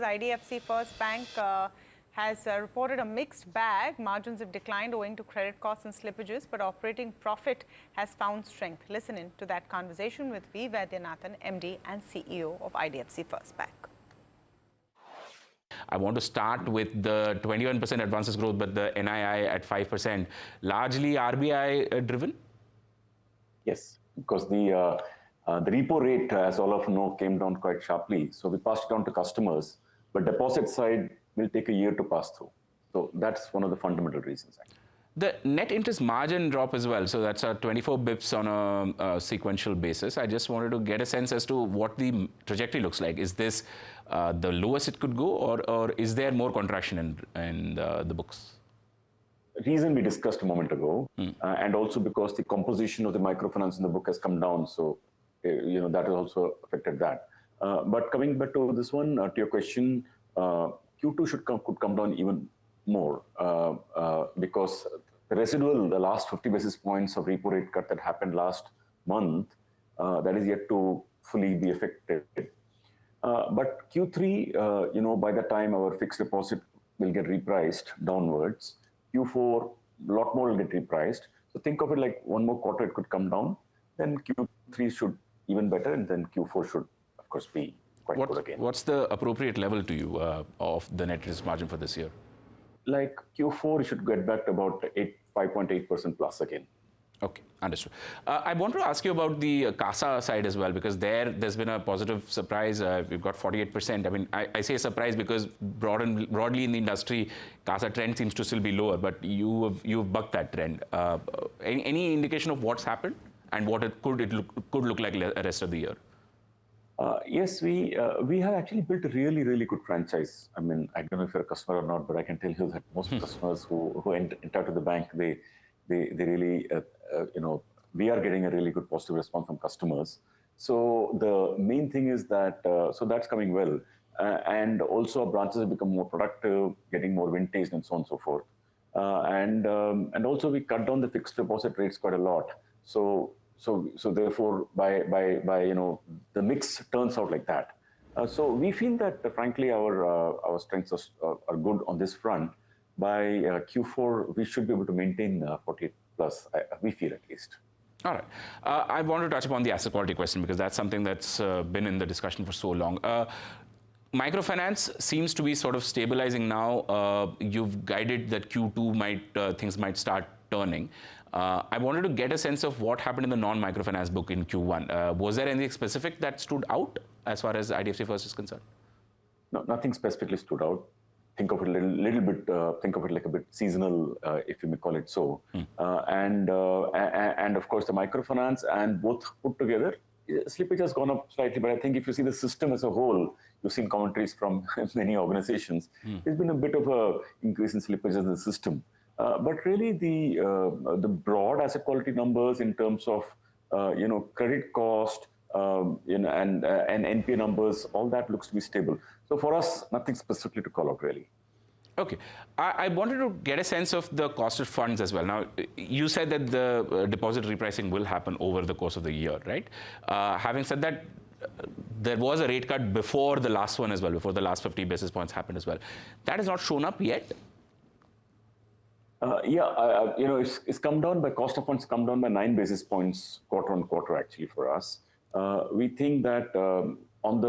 IDFC First Bank has reported a mixed bag. Margins have declined owing to credit costs and slippages, but operating profit has found strength. Listen in to that conversation with V. Vaidyanathan, MD and CEO of IDFC First Bank. I want to start with the 21% advances growth, but the NII at 5%, largely RBI driven? Yes, because the repo rate, as all of you know, came down quite sharply. So we passed it on to customers, but deposit side will take a year to pass through. So that's one of the fundamental reasons, actually. The net interest margin drop as well, so that's 24 bips on a sequential basis. I just wanted to get a sense as to what the trajectory looks like. Is this the lowest it could go, or is there more contraction in the books? Reason we discussed a moment ago, and also because the composition of the microfinance in the book has come down, so that has also affected that. But coming back to this one, to your question, Q2 could come down even more because the residual, the last 50 basis points of repo rate cut that happened last month, that is yet to fully be effective. But Q3, by the time our fixed deposit will get repriced downwards, Q4, a lot more will get repriced. So think of it like one more quarter, it could come down. Then Q3 should even better, and then Q4 should, of course, be quite good again. What's the appropriate level to you of the net interest margin for this year? Like Q4, it should get back to about 5.8% plus again. Okay, understood. I want to ask you about the CASA side as well, because there's been a positive surprise. We've got 48%. I mean, I say surprise because broadly in the industry, CASA trend seems to still be lower, but you've bucked that trend. Any indication of what's happened and what it could look like the rest of the year? Yes, we have actually built a really, really good franchise. I mean, I don't know if you're a customer or not, but I can tell you that most customers who enter to the bank, they really, we are getting a really good positive response from customers. So the main thing is that, so that's coming well. And also our branches have become more productive, getting more vintage and so on and so forth. And also we cut down the fixed deposit rates quite a lot. So therefore, by the mix turns out like that. So we feel that, frankly, our strengths are good on this front. By Q4, we should be able to maintain 48 plus, we feel at least. All right. I want to touch upon the asset quality question because that's something that's been in the discussion for so long. Microfinance seems to be sort of stabilizing now. You've guided that Q2 things might start turning. I wanted to get a sense of what happened in the non-microfinance book in Q1. Was there anything specific that stood out as far as IDFC First is concerned? No, nothing specifically stood out. Think of it a little bit. Think of it like a bit seasonal, if you may call it so. And of course, the microfinance and both put together, slippage has gone up slightly. But I think if you see the system as a whole, you've seen commentaries from many organizations. There's been a bit of a increase in slippages in the system. But really, the broad asset quality numbers in terms of credit cost and NPA numbers, all that looks to be stable. So for us, nothing specifically to call out really. Okay. I wanted to get a sense of the cost of funds as well. Now, you said that the deposit repricing will happen over the course of the year, right? Having said that, there was a rate cut before the last one as well, before the last 50 basis points happened as well. That has not shown up yet. It's come down by cost of funds, come down by 9 basis points quarter on quarter actually for us. We think that on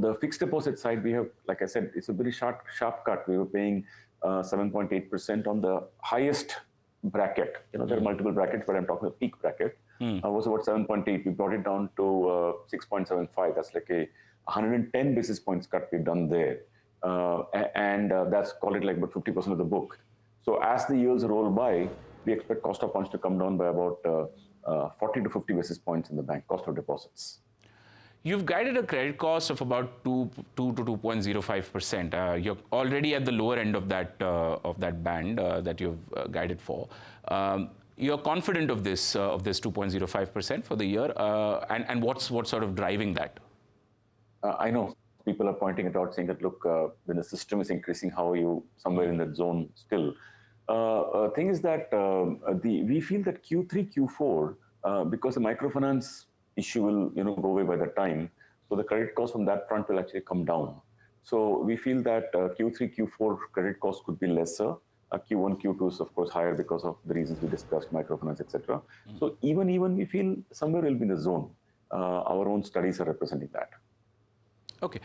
the fixed deposit side, we have, like I said, it's a very sharp cut. We were paying 7.8% on the highest bracket. There are multiple brackets, but I'm talking the peak bracket. Was about 7.8. We brought it down to 6.75. That's like a 110 basis points cut we've done there. And that's call it like about 50% of the book. So as the years roll by, we expect cost of funds to come down by about 40 to 50 basis points in the bank, cost of deposits. You've guided a credit cost of about 2 to 2.05%. You're already at the lower end of that band that you've guided for. You're confident of this 2.05% for the year, and what's sort of driving that? I know people are pointing it out, saying that look, when the system is increasing, how are you somewhere in that zone still? Thing is that we feel that Q3, Q4, because the microfinance issue will go away by that time, so the credit cost on that front will actually come down. So we feel that Q3, Q4 credit costs could be lesser. Q1, Q2 is of course higher because of the reasons we discussed, microfinance, etc. So even we feel somewhere will be in the zone. Our own studies are representing that. Okay.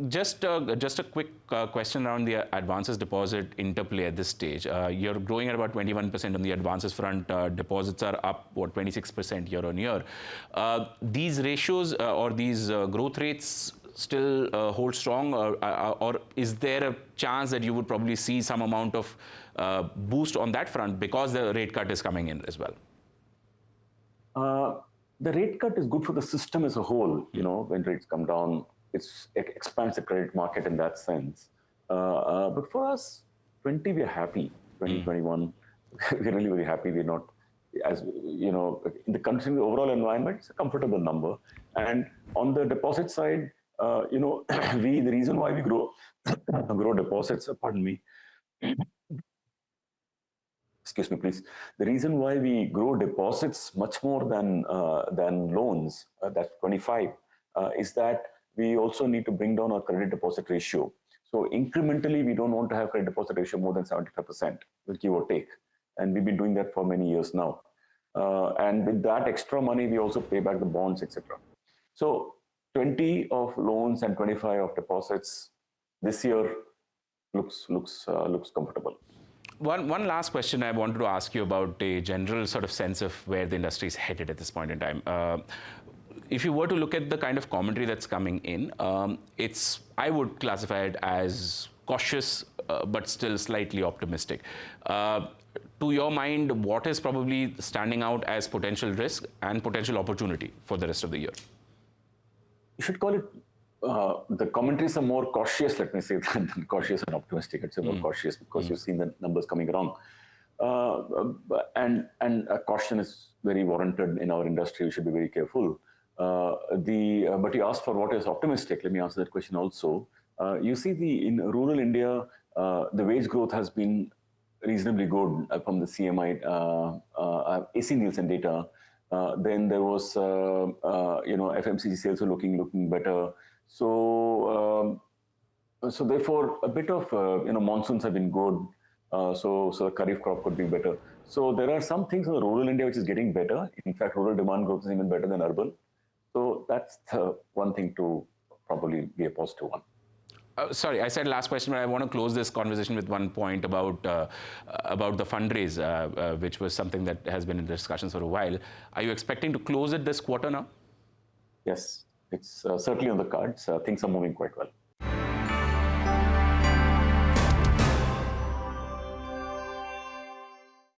Just a quick question around the advances deposit interplay at this stage. You're growing at about 21% on the advances front. Deposits are up, what, 26% year on year. These ratios or these growth rates still hold strong, or is there a chance that you would probably see some amount of boost on that front because the rate cut is coming in as well? The rate cut is good for the system as a whole. When rates come down, it expands the credit market in that sense. But for us, 20, we're happy. 2021, we're really very happy. We're not, as in the country, the overall environment, it's a comfortable number. And on the deposit side, the reason why we grow deposits, pardon me, excuse me, please. The reason why we grow deposits much more than loans, that's 25, is that we also need to bring down our credit deposit ratio. So incrementally, we don't want to have credit deposit ratio more than 75%, give or take. And we've been doing that for many years now. And with that extra money, we also pay back the bonds, etc. So 20 of loans and 25 of deposits this year looks comfortable. One last question I wanted to ask you about a general sort of sense of where the industry is headed at this point in time. If you were to look at the kind of commentary that's coming in, I would classify it as cautious, but still slightly optimistic. To your mind, what is probably standing out as potential risk and potential opportunity for the rest of the year? You should call it, the commentaries are more cautious, let me say, than cautious and optimistic. It's more cautious because you've seen the numbers coming around. And caution is very warranted in our industry. We should be very careful. But you asked for what is optimistic. Let me answer that question also. You see, in rural India, the wage growth has been reasonably good from the CMI, AC Nielsen data. Then there was, FMCG sales are looking better. So therefore, a bit of, monsoons have been good. So the kharif crop could be better. So there are some things in the rural India which is getting better. In fact, rural demand growth is even better than urban. So that's the one thing to probably be a positive one. Sorry, I said last question, but I want to close this conversation with one point about the fundraise, which was something that has been in discussions for a while. Are you expecting to close it this quarter now? Yes, it's certainly on the cards. Things are moving quite well.